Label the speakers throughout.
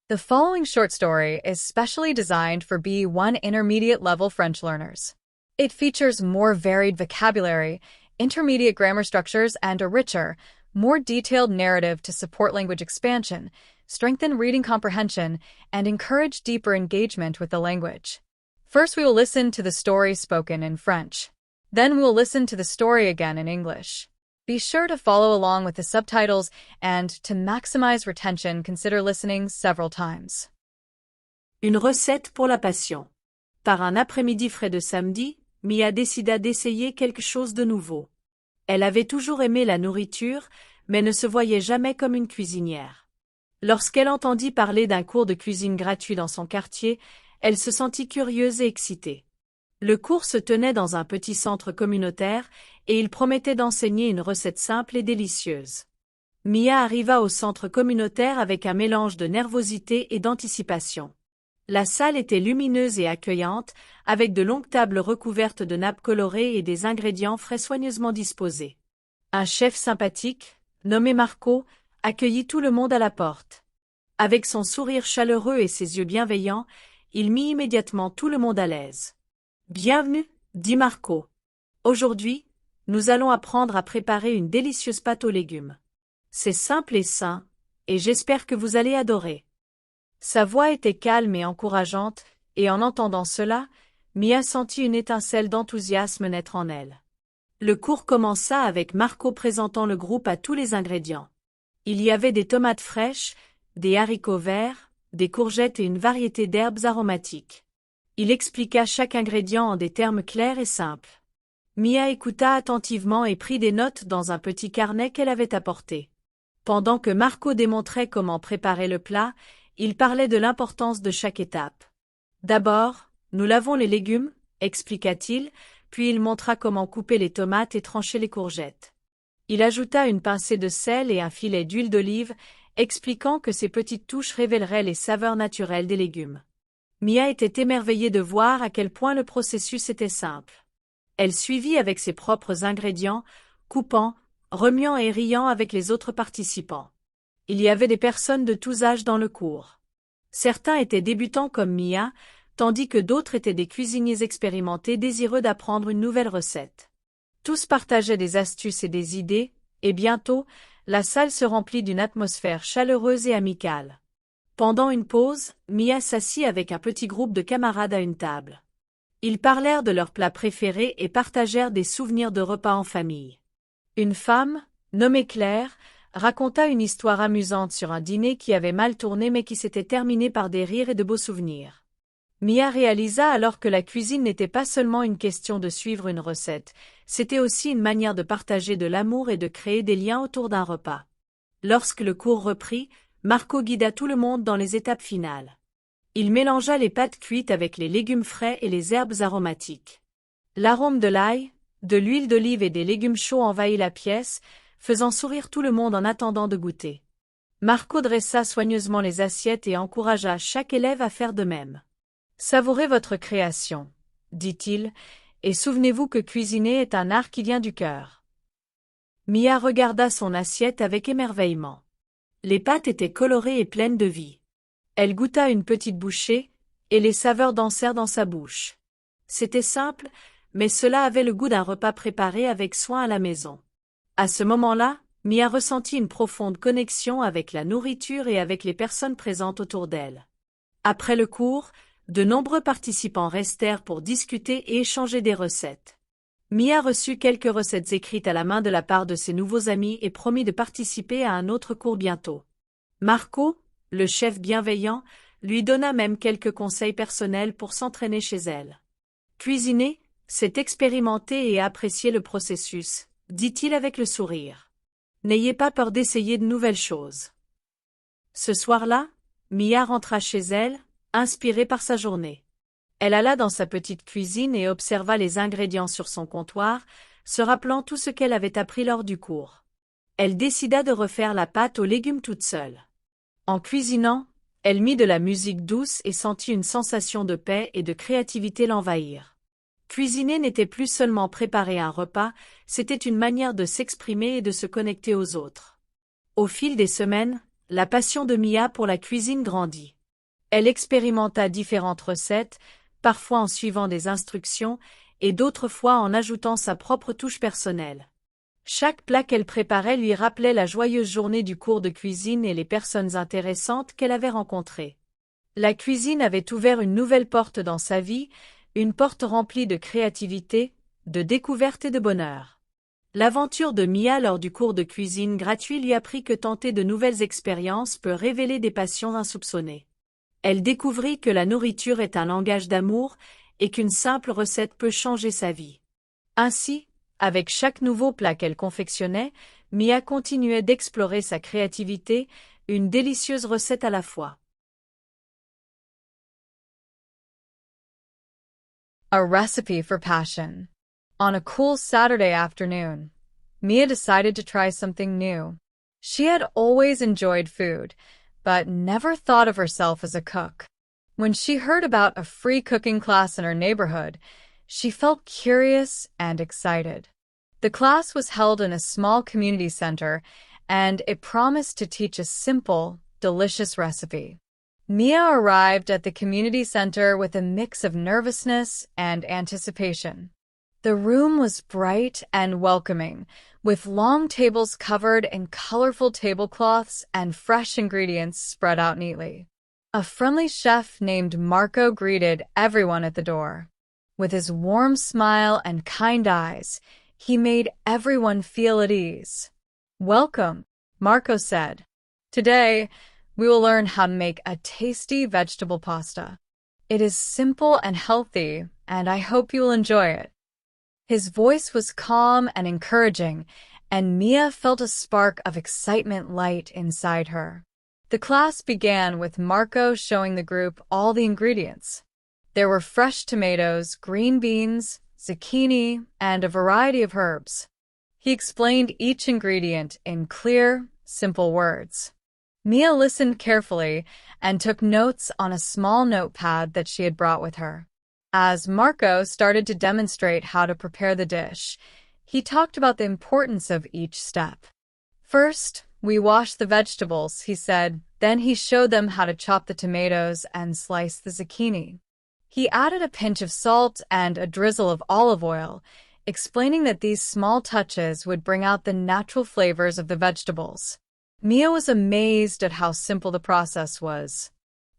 Speaker 1: The following short story is specially designed for B1 intermediate level French learners. It features more varied vocabulary, intermediate grammar structures, and a richer, more detailed narrative to support language expansion, strengthen reading comprehension, and encourage deeper engagement with the language. First, we will listen to the story spoken in French. Then we will listen to the story again in English. Be sure to follow along with the subtitles and, to maximize retention, consider listening several times.
Speaker 2: Une recette pour la passion. Par un après-midi frais de samedi, Mia décida d'essayer quelque chose de nouveau. Elle avait toujours aimé la nourriture, mais ne se voyait jamais comme une cuisinière. Lorsqu'elle entendit parler d'un cours de cuisine gratuit dans son quartier, elle se sentit curieuse et excitée. Le cours se tenait dans un petit centre communautaire et il promettait d'enseigner une recette simple et délicieuse. Mia arriva au centre communautaire avec un mélange de nervosité et d'anticipation. La salle était lumineuse et accueillante, avec de longues tables recouvertes de nappes colorées et des ingrédients frais soigneusement disposés. Un chef sympathique, nommé Marco, accueillit tout le monde à la porte. Avec son sourire chaleureux et ses yeux bienveillants, il mit immédiatement tout le monde à l'aise. « Bienvenue, dit Marco. Aujourd'hui, nous allons apprendre à préparer une délicieuse pâte aux légumes. C'est simple et sain, et j'espère que vous allez adorer. » Sa voix était calme et encourageante, et en entendant cela, Mia sentit une étincelle d'enthousiasme naître en elle. Le cours commença avec Marco présentant le groupe à tous les ingrédients. Il y avait des tomates fraîches, des haricots verts, des courgettes et une variété d'herbes aromatiques. Il expliqua chaque ingrédient en des termes clairs et simples. Mia écouta attentivement et prit des notes dans un petit carnet qu'elle avait apporté. Pendant que Marco démontrait comment préparer le plat, il parlait de l'importance de chaque étape. D'abord, nous lavons les légumes, expliqua-t-il, puis il montra comment couper les tomates et trancher les courgettes. Il ajouta une pincée de sel et un filet d'huile d'olive, expliquant que ces petites touches révéleraient les saveurs naturelles des légumes. Mia était émerveillée de voir à quel point le processus était simple. Elle suivit avec ses propres ingrédients, coupant, remuant et riant avec les autres participants. Il y avait des personnes de tous âges dans le cours. Certains étaient débutants comme Mia, tandis que d'autres étaient des cuisiniers expérimentés désireux d'apprendre une nouvelle recette. Tous partageaient des astuces et des idées, et bientôt, la salle se remplit d'une atmosphère chaleureuse et amicale. Pendant une pause, Mia s'assit avec un petit groupe de camarades à une table. Ils parlèrent de leurs plats préférés et partagèrent des souvenirs de repas en famille. Une femme, nommée Claire, raconta une histoire amusante sur un dîner qui avait mal tourné mais qui s'était terminé par des rires et de beaux souvenirs. Mia réalisa alors que la cuisine n'était pas seulement une question de suivre une recette, c'était aussi une manière de partager de l'amour et de créer des liens autour d'un repas. Lorsque le cours reprit, Marco guida tout le monde dans les étapes finales. Il mélangea les pâtes cuites avec les légumes frais et les herbes aromatiques. L'arôme de l'ail, de l'huile d'olive et des légumes chauds envahit la pièce, faisant sourire tout le monde en attendant de goûter. Marco dressa soigneusement les assiettes et encouragea chaque élève à faire de même. « Savourez votre création, » dit-il, « et souvenez-vous que cuisiner est un art qui vient du cœur. » Mia regarda son assiette avec émerveillement. Les pâtes étaient colorées et pleines de vie. Elle goûta une petite bouchée, et les saveurs dansèrent dans sa bouche. C'était simple, mais cela avait le goût d'un repas préparé avec soin à la maison. À ce moment-là, Mia ressentit une profonde connexion avec la nourriture et avec les personnes présentes autour d'elle. Après le cours, de nombreux participants restèrent pour discuter et échanger des recettes. Mia reçut quelques recettes écrites à la main de la part de ses nouveaux amis et promit de participer à un autre cours bientôt. Marco, le chef bienveillant, lui donna même quelques conseils personnels pour s'entraîner chez elle. « Cuisiner, c'est expérimenter et apprécier le processus, » dit-il avec le sourire. « N'ayez pas peur d'essayer de nouvelles choses. » Ce soir-là, Mia rentra chez elle, inspirée par sa journée. Elle alla dans sa petite cuisine et observa les ingrédients sur son comptoir, se rappelant tout ce qu'elle avait appris lors du cours. Elle décida de refaire la pâte aux légumes toute seule. En cuisinant, elle mit de la musique douce et sentit une sensation de paix et de créativité l'envahir. Cuisiner n'était plus seulement préparer un repas, c'était une manière de s'exprimer et de se connecter aux autres. Au fil des semaines, la passion de Mia pour la cuisine grandit. Elle expérimenta différentes recettes, parfois en suivant des instructions, et d'autres fois en ajoutant sa propre touche personnelle. Chaque plat qu'elle préparait lui rappelait la joyeuse journée du cours de cuisine et les personnes intéressantes qu'elle avait rencontrées. La cuisine avait ouvert une nouvelle porte dans sa vie, une porte remplie de créativité, de découverte et de bonheur. L'aventure de Mia lors du cours de cuisine gratuit lui apprit que tenter de nouvelles expériences peut révéler des passions insoupçonnées. Elle découvrit que la nourriture est un langage d'amour et qu'une simple recette peut changer sa vie. Ainsi, avec chaque nouveau plat qu'elle confectionnait, Mia continuait d'explorer sa créativité, une délicieuse recette à la fois.
Speaker 1: A recipe for passion. On a cool Saturday afternoon, Mia decided to try something new. She had always enjoyed food, but never thought of herself as a cook. When she heard about a free cooking class in her neighborhood, she felt curious and excited. The class was held in a small community center, and it promised to teach a simple, delicious recipe. Mia arrived at the community center with a mix of nervousness and anticipation. The room was bright and welcoming, with long tables covered in colorful tablecloths and fresh ingredients spread out neatly. A friendly chef named Marco greeted everyone at the door. With his warm smile and kind eyes, he made everyone feel at ease. "Welcome," Marco said. "Today, we will learn how to make a tasty vegetable pasta. It is simple and healthy, and I hope you will enjoy it." His voice was calm and encouraging, and Mia felt a spark of excitement light inside her. The class began with Marco showing the group all the ingredients. There were fresh tomatoes, green beans, zucchini, and a variety of herbs. He explained each ingredient in clear, simple words. Mia listened carefully and took notes on a small notepad that she had brought with her. As Marco started to demonstrate how to prepare the dish, he talked about the importance of each step. "First, we wash the vegetables," he said. Then he showed them how to chop the tomatoes and slice the zucchini. He added a pinch of salt and a drizzle of olive oil, explaining that these small touches would bring out the natural flavors of the vegetables. Mia was amazed at how simple the process was.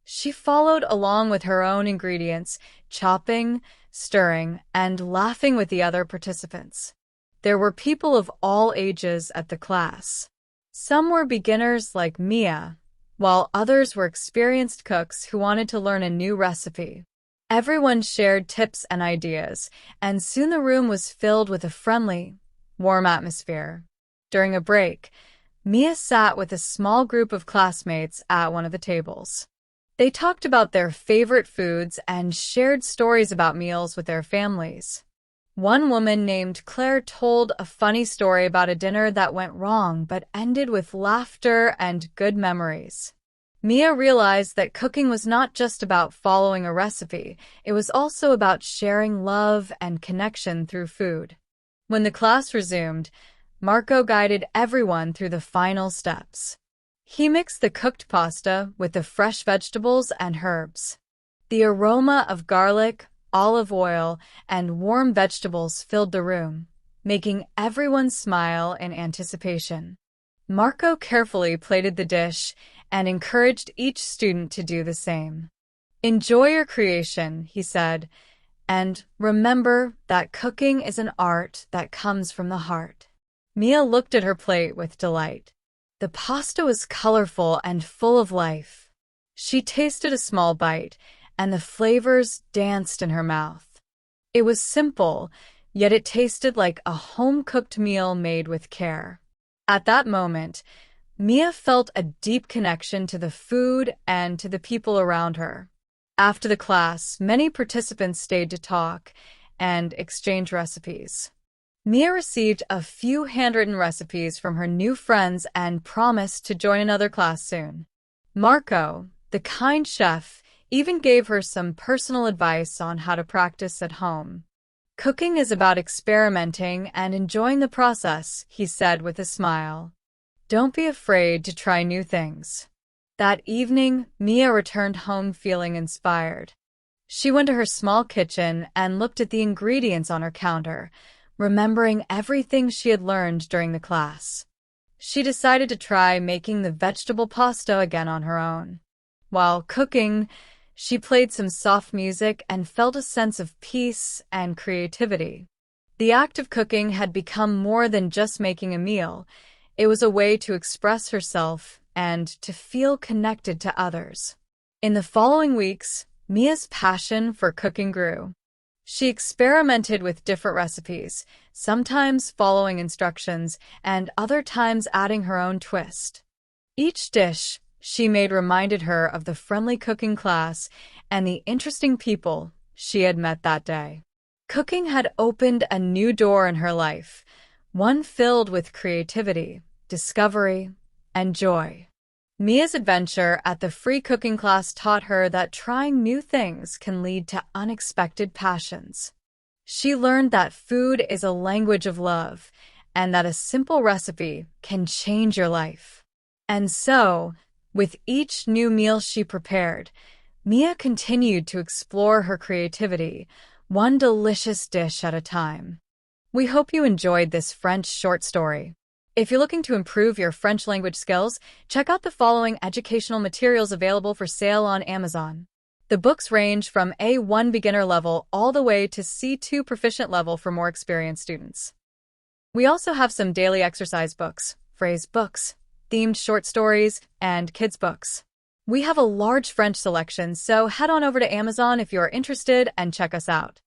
Speaker 1: She followed along with her own ingredients, chopping, stirring, and laughing with the other participants. There were people of all ages at the class. Some were beginners like Mia, while others were experienced cooks who wanted to learn a new recipe. Everyone shared tips and ideas, and soon the room was filled with a friendly, warm atmosphere. During a break, Mia sat with a small group of classmates at one of the tables. They talked about their favorite foods and shared stories about meals with their families. One woman named Claire told a funny story about a dinner that went wrong but ended with laughter and good memories. Mia realized that cooking was not just about following a recipe, it was also about sharing love and connection through food. When the class resumed, Marco guided everyone through the final steps. He mixed the cooked pasta with the fresh vegetables and herbs. The aroma of garlic, olive oil, and warm vegetables filled the room, making everyone smile in anticipation. Marco carefully plated the dish and encouraged each student to do the same. "Enjoy your creation," he said, "and remember that cooking is an art that comes from the heart." Mia looked at her plate with delight. The pasta was colorful and full of life. She tasted a small bite, and the flavors danced in her mouth. It was simple, yet it tasted like a home-cooked meal made with care. At that moment, Mia felt a deep connection to the food and to the people around her. After the class, many participants stayed to talk and exchange recipes. Mia received a few handwritten recipes from her new friends and promised to join another class soon. Marco, the kind chef, even gave her some personal advice on how to practice at home. "Cooking is about experimenting and enjoying the process," he said with a smile. "Don't be afraid to try new things. That evening, Mia returned home feeling inspired. She went to her small kitchen and looked at the ingredients on her counter, remembering everything she had learned during the class. She decided to try making the vegetable pasta again on her own. While cooking, she played some soft music and felt a sense of peace and creativity. The act of cooking had become more than just making a meal. It was a way to express herself and to feel connected to others. In the following weeks, Mia's passion for cooking grew. She experimented with different recipes, sometimes following instructions and other times adding her own twist. Each dish she made reminded her of the friendly cooking class and the interesting people she had met that day. Cooking had opened a new door in her life, one filled with creativity, discovery, and joy. Mia's adventure at the free cooking class taught her that trying new things can lead to unexpected passions. She learned that food is a language of love and that a simple recipe can change your life. And so, with each new meal she prepared, Mia continued to explore her creativity, one delicious dish at a time. We hope you enjoyed this French short story. If you're looking to improve your French language skills, check out the following educational materials available for sale on Amazon. The books range from A1 beginner level all the way to C2 proficient level for more experienced students. We also have some daily exercise books, phrase books, themed short stories, and kids books. We have a large French selection, so head on over to Amazon if you're interested and check us out.